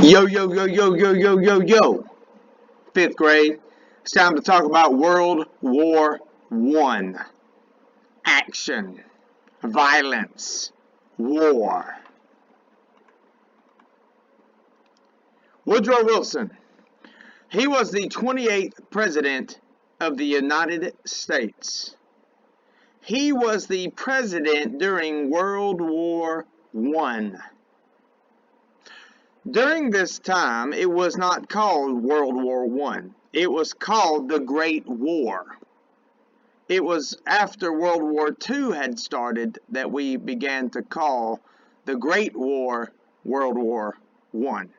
Yo, yo, yo, yo, yo, yo, yo, yo. Fifth grade. It's time to talk about World War One. Action, violence, war. Woodrow Wilson. He was the 28th President of the United States. He was the president during World War One. During this time, it was not called World War One. It was called the Great War. It was after World War II had started that we began to call the Great War World War One.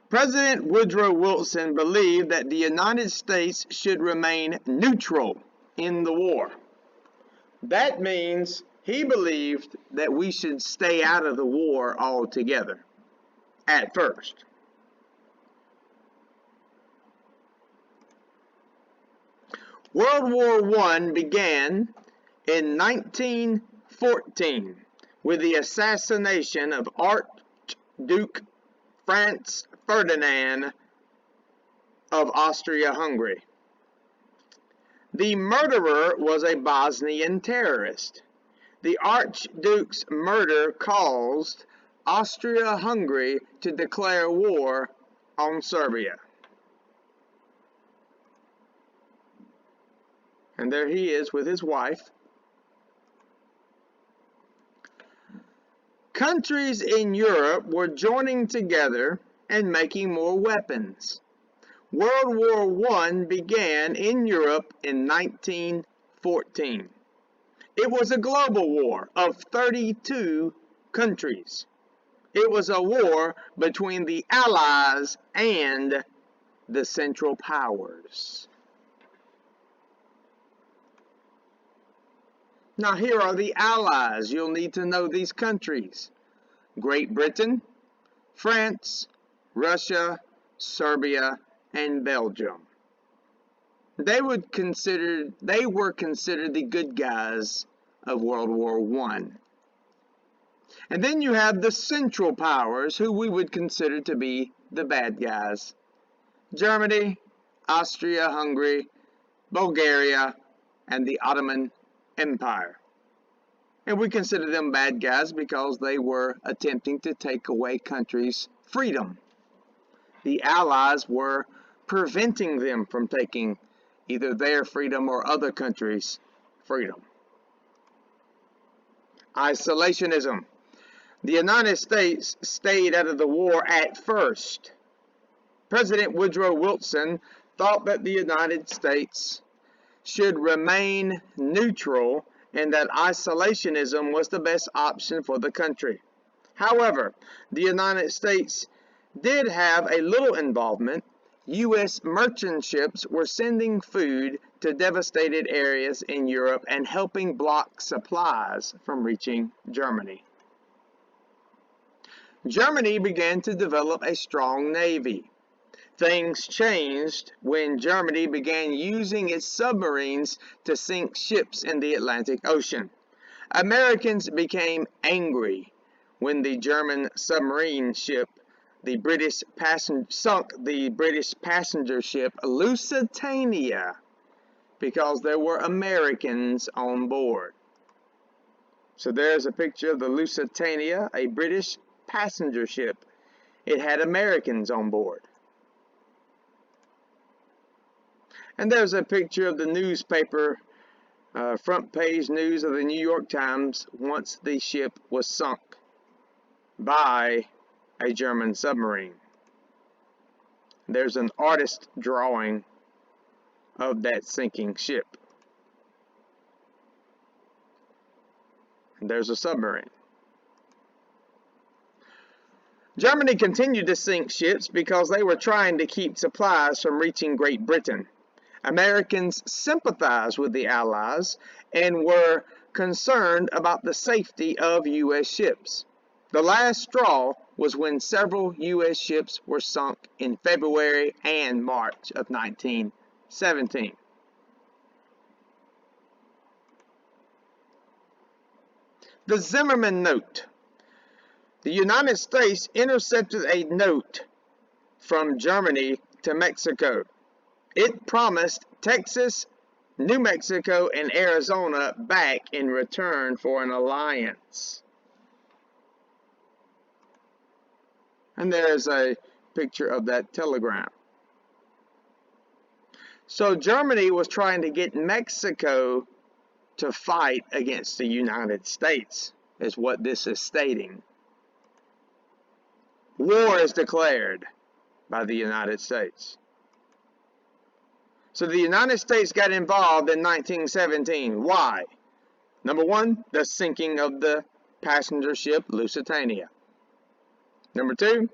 President Woodrow Wilson believed that the United States should remain neutral in the war. That means he believed that we should stay out of the war altogether. At first. World War I began in 1914 with the assassination of Archduke Franz Ferdinand of Austria-Hungary. The murderer was a Bosnian terrorist. The Archduke's murder caused Austria-Hungary to declare war on Serbia. And there he is with his wife. Countries in Europe were joining together and making more weapons. World War I began in Europe in 1914. It was a global war of 32 countries. It was a war between the Allies and the Central Powers. Now here are the Allies. You'll need to know these countries. Great Britain, France, Russia, Serbia, and Belgium. They were considered the good guys of World War I. And then you have the Central Powers, who we would consider to be the bad guys. Germany, Austria-Hungary, Bulgaria, and the Ottoman Empire. And we consider them bad guys because they were attempting to take away countries' freedom. The Allies were preventing them from taking either their freedom or other countries' freedom. Isolationism. The United States stayed out of the war at first. President Woodrow Wilson thought that the United States should remain neutral and that isolationism was the best option for the country. However, the United States did have a little involvement. U.S. merchant ships were sending food to devastated areas in Europe and helping block supplies from reaching Germany. Germany began to develop a strong navy. Things changed when Germany began using its submarines to sink ships in the Atlantic Ocean. Americans became angry when the German submarine ship, sunk the British passenger ship Lusitania because there were Americans on board. So there's a picture of the Lusitania, a British passenger ship. It had Americans on board. And there's a picture of the newspaper, front page news of the New York Times once the ship was sunk by a German submarine. There's an artist drawing of that sinking ship. And there's a submarine. Germany continued to sink ships because they were trying to keep supplies from reaching Great Britain. Americans sympathized with the Allies and were concerned about the safety of U.S. ships. The last straw was when several U.S. ships were sunk in February and March of 1917. The Zimmerman Note. The United States intercepted a note from Germany to Mexico. It promised Texas, New Mexico, and Arizona back in return for an alliance. And there's a picture of that telegram. So Germany was trying to get Mexico to fight against the United States, is what this is stating. War is declared by the United States. So the United States got involved in 1917. Why? Number one, the sinking of the passenger ship Lusitania. Number two,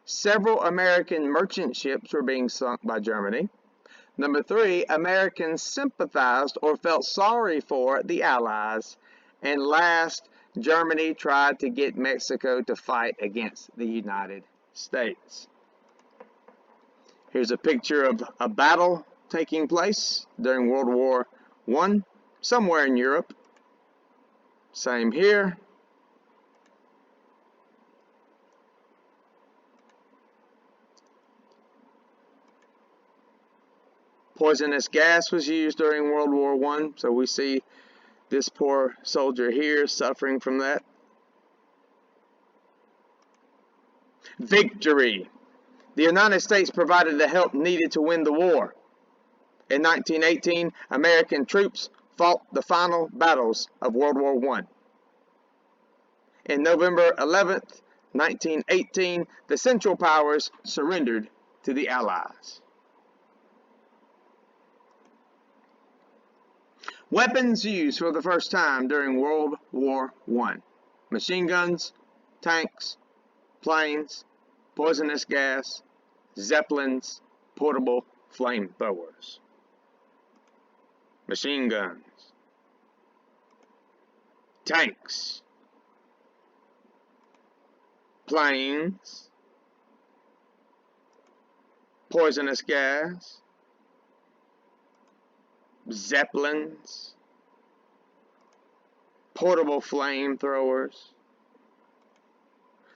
several American merchant ships were being sunk by Germany. Number three, Americans sympathized or felt sorry for the Allies. And last, Germany tried to get Mexico to fight against the United States. Here's a picture of a battle taking place during World War I, somewhere in Europe. Same here. Poisonous gas was used during World War I, so we see this poor soldier here suffering from that. Victory. The United States provided the help needed to win the war. In 1918, American troops fought the final battles of World War I. In November 11th, 1918, the Central Powers surrendered to the Allies. Weapons used for the first time during World War I. Machine guns, tanks, planes, poisonous gas, zeppelins, portable flamethrowers. Machine guns, tanks, planes, poisonous gas, zeppelins, portable flamethrowers.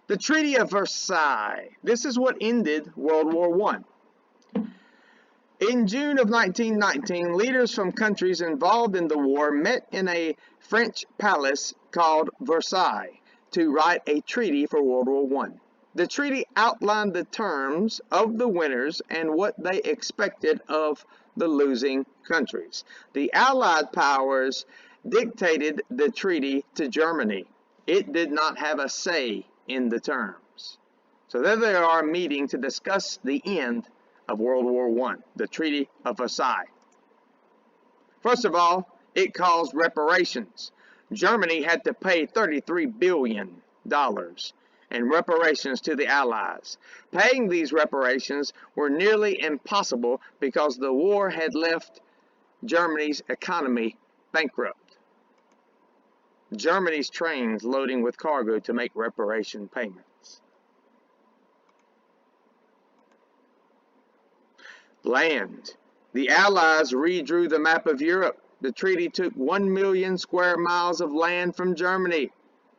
The Treaty of Versailles. This is what ended World War I. In June of 1919, leaders from countries involved in the war met in a French palace called Versailles to write a treaty for World War I. The treaty outlined the terms of the winners and what they expected of the losing countries. The Allied powers dictated the treaty to Germany. It did not have a say in the terms. So there they are meeting to discuss the end of World War I, the Treaty of Versailles. First of all, it caused reparations. Germany had to pay $33 billion in reparations to the Allies. Paying these reparations were nearly impossible because the war had left Germany's economy bankrupt. Germany's trains loading with cargo to make reparation payments. Land. The Allies redrew the map of Europe. The treaty took 1 million square miles of land from Germany.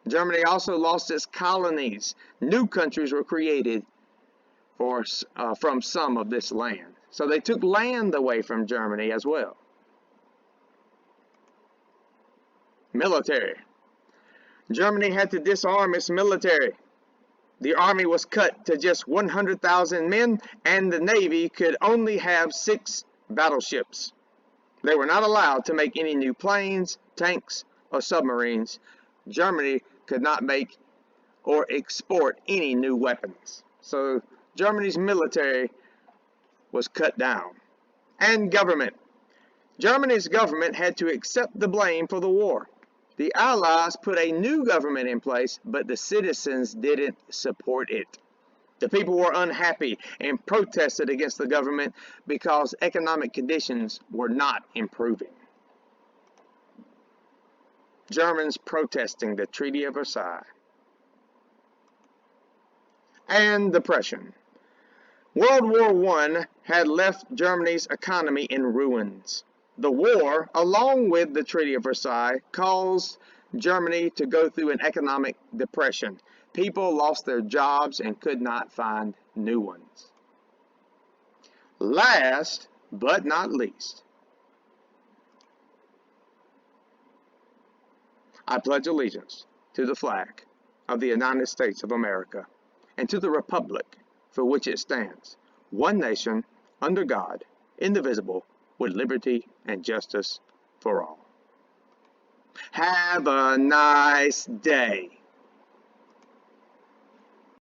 Germany also lost its colonies. New countries were created from some of this land. So they took land away from Germany as well. Military. Germany had to disarm its military. The army was cut to just 100,000 men, and the navy could only have 6 battleships. They were not allowed to make any new planes, tanks, or submarines. Germany could not make or export any new weapons. So Germany's military was cut down. And government. Germany's government had to accept the blame for the war. The Allies put a new government in place, but the citizens didn't support it. The people were unhappy and protested against the government because economic conditions were not improving. Germans protesting the Treaty of Versailles. And depression. World War I had left Germany's economy in ruins. The war, along with the Treaty of Versailles, caused Germany to go through an economic depression. People lost their jobs and could not find new ones. Last but not least, I pledge allegiance to the flag of the United States of America and to the republic for which it stands, one nation, under God, indivisible, with liberty and justice for all. Have a nice day.